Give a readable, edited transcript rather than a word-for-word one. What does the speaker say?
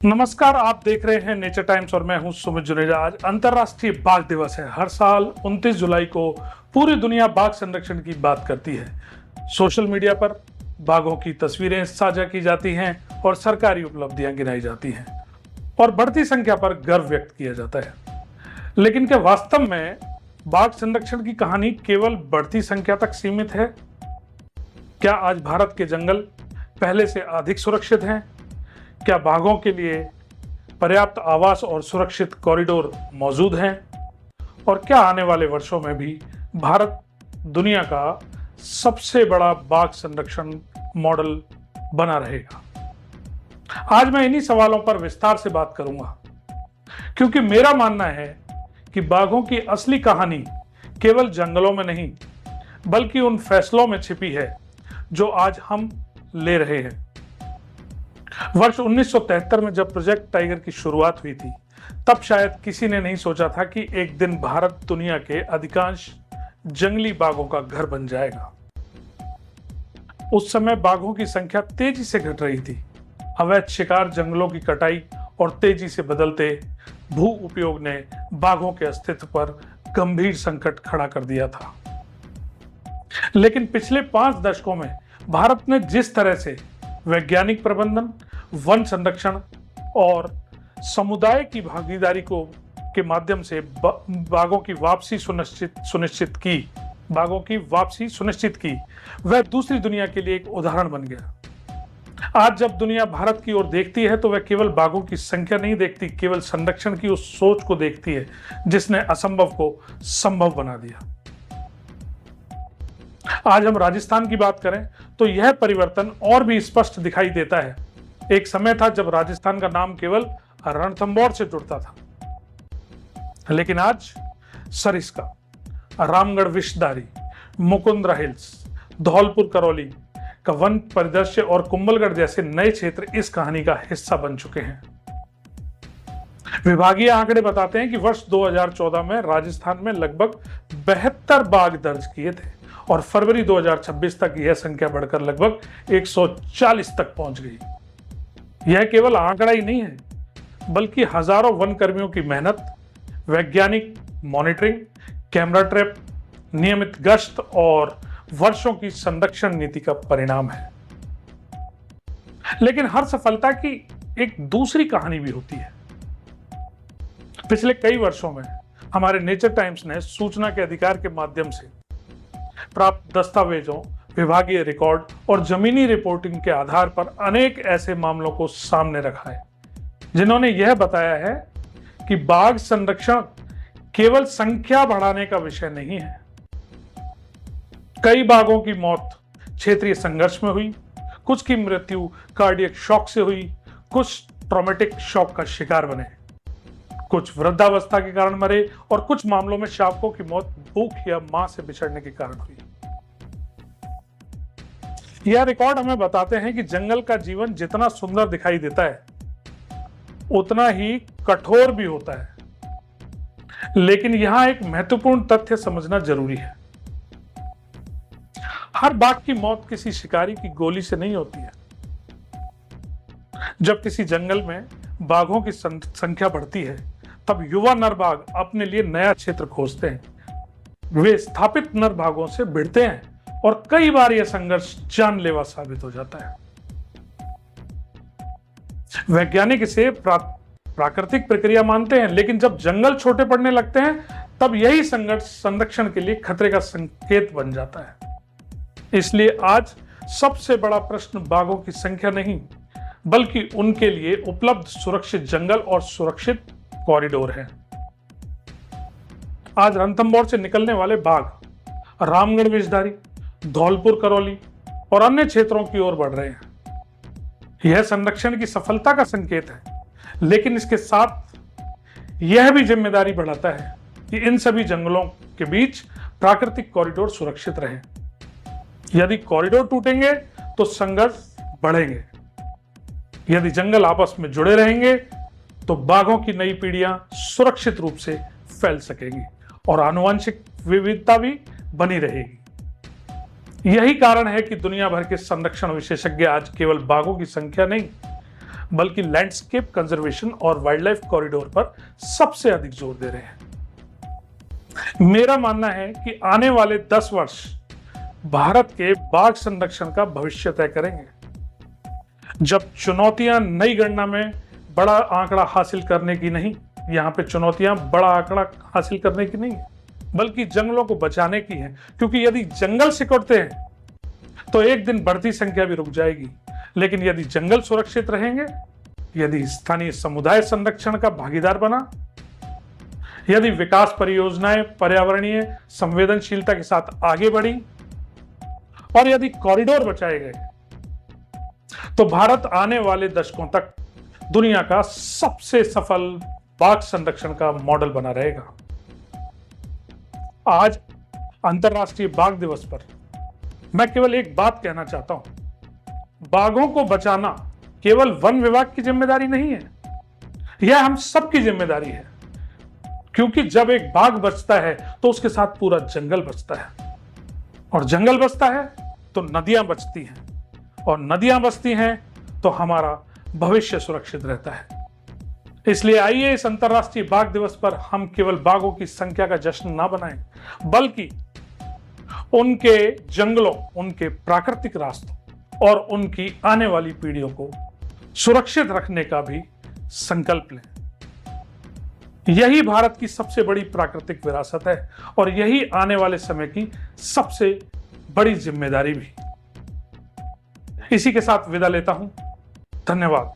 नमस्कार, आप देख रहे हैं नेचर टाइम्स और मैं हूं सुमित जुनेजा। आज अंतर्राष्ट्रीय बाघ दिवस है। हर साल 29 जुलाई को पूरी दुनिया बाघ संरक्षण की बात करती है। सोशल मीडिया पर बाघों की तस्वीरें साझा की जाती हैं और सरकारी उपलब्धियां गिनाई जाती हैं और बढ़ती संख्या पर गर्व व्यक्त किया जाता है। लेकिन क्या वास्तव में बाघ संरक्षण की कहानी केवल बढ़ती संख्या तक सीमित है? क्या आज भारत के जंगल पहले से अधिक सुरक्षित हैं? क्या बाघों के लिए पर्याप्त आवास और सुरक्षित कॉरिडोर मौजूद हैं? और क्या आने वाले वर्षों में भी भारत दुनिया का सबसे बड़ा बाघ संरक्षण मॉडल बना रहेगा? आज मैं इन्हीं सवालों पर विस्तार से बात करूंगा, क्योंकि मेरा मानना है कि बाघों की असली कहानी केवल जंगलों में नहीं, बल्कि उन फैसलों में छिपी है जो आज हम ले रहे हैं। वर्ष 1973 में जब प्रोजेक्ट टाइगर की शुरुआत हुई थी, तब शायद किसी ने नहीं सोचा था कि एक दिन भारत दुनिया के अधिकांश जंगली बाघों का घर बन जाएगा। उस समय बाघों की संख्या तेजी से घट रही थी। अवैध शिकार, जंगलों की कटाई और तेजी से बदलते भू उपयोग ने बाघों के अस्तित्व पर गंभीर संकट खड़ा कर दिया था। लेकिन पिछले 5 दशकों में भारत ने जिस तरह से वैज्ञानिक प्रबंधन, वन संरक्षण और समुदाय की भागीदारी के माध्यम से बाघों की वापसी सुनिश्चित की, वह दूसरी दुनिया के लिए एक उदाहरण बन गया। आज जब दुनिया भारत की ओर देखती है तो वह केवल बाघों की संख्या नहीं देखती, केवल संरक्षण की उस सोच को देखती है जिसने असंभव को संभव बना दिया। आज हम राजस्थान की बात करें तो यह परिवर्तन और भी स्पष्ट दिखाई देता है। एक समय था जब राजस्थान का नाम केवल रणथंभौर से जुड़ता था, लेकिन आज सरिस्का, रामगढ़ विषधारी, मुकुंदरा हिल्स, धौलपुर करौली का वन परिदृश्य और कुंभलगढ़ जैसे नए क्षेत्र इस कहानी का हिस्सा बन चुके हैं। विभागीय आंकड़े बताते हैं कि वर्ष 2014 में राजस्थान में लगभग 72 बाघ दर्ज किए थे और फरवरी 2026 तक यह संख्या बढ़कर लगभग 140 तक पहुंच गई। यह केवल आंकड़ा ही नहीं है, बल्कि हजारों वन कर्मियों की मेहनत, वैज्ञानिक मॉनिटरिंग, कैमरा ट्रैप, नियमित गश्त और वर्षों की संरक्षण नीति का परिणाम है। लेकिन हर सफलता की एक दूसरी कहानी भी होती है। पिछले कई वर्षों में हमारे नेचर टाइम्स ने सूचना के अधिकार के माध्यम से प्राप्त दस्तावेजों, विभागीय रिकॉर्ड और जमीनी रिपोर्टिंग के आधार पर अनेक ऐसे मामलों को सामने रखा है जिन्होंने यह बताया है कि बाघ संरक्षण केवल संख्या बढ़ाने का विषय नहीं है। कई बाघों की मौत क्षेत्रीय संघर्ष में हुई, कुछ की मृत्यु कार्डियक शॉक से हुई, कुछ ट्रॉमेटिक शॉक का शिकार बने, कुछ वृद्धावस्था के कारण मरे और कुछ मामलों में शावकों की मौत भूख या मां से बिछड़ने के कारण हुई। यह रिकॉर्ड हमें बताते हैं कि जंगल का जीवन जितना सुंदर दिखाई देता है, उतना ही कठोर भी होता है। लेकिन यहां एक महत्वपूर्ण तथ्य समझना जरूरी है। हर बाघ की मौत किसी शिकारी की गोली से नहीं होती है। जब किसी जंगल में बाघों की संख्या बढ़ती है, तब युवा नर बाघ अपने लिए नया क्षेत्र खोजते हैं। वे स्थापित नर बाघों से भिड़ते हैं और कई बार यह संघर्ष जानलेवा साबित हो जाता है। वैज्ञानिक इसे प्राकृतिक प्रक्रिया मानते हैं, लेकिन जब जंगल छोटे पड़ने लगते हैं, तब यही संघर्ष संरक्षण के लिए खतरे का संकेत बन जाता है। इसलिए आज सबसे बड़ा प्रश्न बाघों की संख्या नहीं, बल्कि उनके लिए उपलब्ध सुरक्षित जंगल और सुरक्षित कॉरिडोर है। आज रणथंभौर से निकलने वाले बाघ रामगढ़ विषधारी, धौलपुर करौली और अन्य क्षेत्रों की ओर बढ़ रहे हैं। यह संरक्षण की सफलता का संकेत है, लेकिन इसके साथ यह भी जिम्मेदारी बढ़ाता है कि इन सभी जंगलों के बीच प्राकृतिक कॉरिडोर सुरक्षित रहें। यदि कॉरिडोर टूटेंगे तो संघर्ष बढ़ेंगे। यदि जंगल आपस में जुड़े रहेंगे तो बाघों की नई पीढ़ियां सुरक्षित रूप से फैल सकेंगी और आनुवंशिक विविधता भी बनी रहेगी। यही कारण है कि दुनिया भर के संरक्षण विशेषज्ञ आज केवल बाघों की संख्या नहीं, बल्कि लैंडस्केप कंजर्वेशन और वाइल्ड लाइफ कॉरिडोर पर सबसे अधिक जोर दे रहे हैं। मेरा मानना है कि आने वाले 10 वर्ष भारत के बाघ संरक्षण का भविष्य तय करेंगे। जब चुनौतियां नई गणना में बड़ा आंकड़ा हासिल करने की नहीं, यहाँ पे चुनौतियां बड़ा आंकड़ा हासिल करने की नहीं है, बल्कि जंगलों को बचाने की है। क्योंकि यदि जंगल सिकुड़ते हैं तो एक दिन बढ़ती संख्या भी रुक जाएगी, लेकिन यदि जंगल सुरक्षित रहेंगे, यदि स्थानीय समुदाय संरक्षण का भागीदार बना, यदि विकास परियोजनाएं पर्यावरणीय संवेदनशीलता के साथ आगे बढ़ी और यदि कॉरिडोर बचाए गए, तो भारत आने वाले दशकों तक दुनिया का सबसे सफल बाघ संरक्षण का मॉडल बना रहेगा। आज अंतर्राष्ट्रीय बाघ दिवस पर मैं केवल एक बात कहना चाहता हूं, बाघों को बचाना केवल वन विभाग की जिम्मेदारी नहीं है, यह हम सबकी जिम्मेदारी है। क्योंकि जब एक बाघ बचता है तो उसके साथ पूरा जंगल बचता है, और जंगल बचता है तो नदियां बचती हैं, और नदियां बचती हैं तो हमारा भविष्य सुरक्षित रहता है। इसलिए आइए इस अंतर्राष्ट्रीय बाघ दिवस पर हम केवल बाघों की संख्या का जश्न ना बनाएं, बल्कि उनके जंगलों, उनके प्राकृतिक रास्तों और उनकी आने वाली पीढ़ियों को सुरक्षित रखने का भी संकल्प लें। यही भारत की सबसे बड़ी प्राकृतिक विरासत है और यही आने वाले समय की सबसे बड़ी जिम्मेदारी भी। इसी के साथ विदा लेता हूं। धन्यवाद।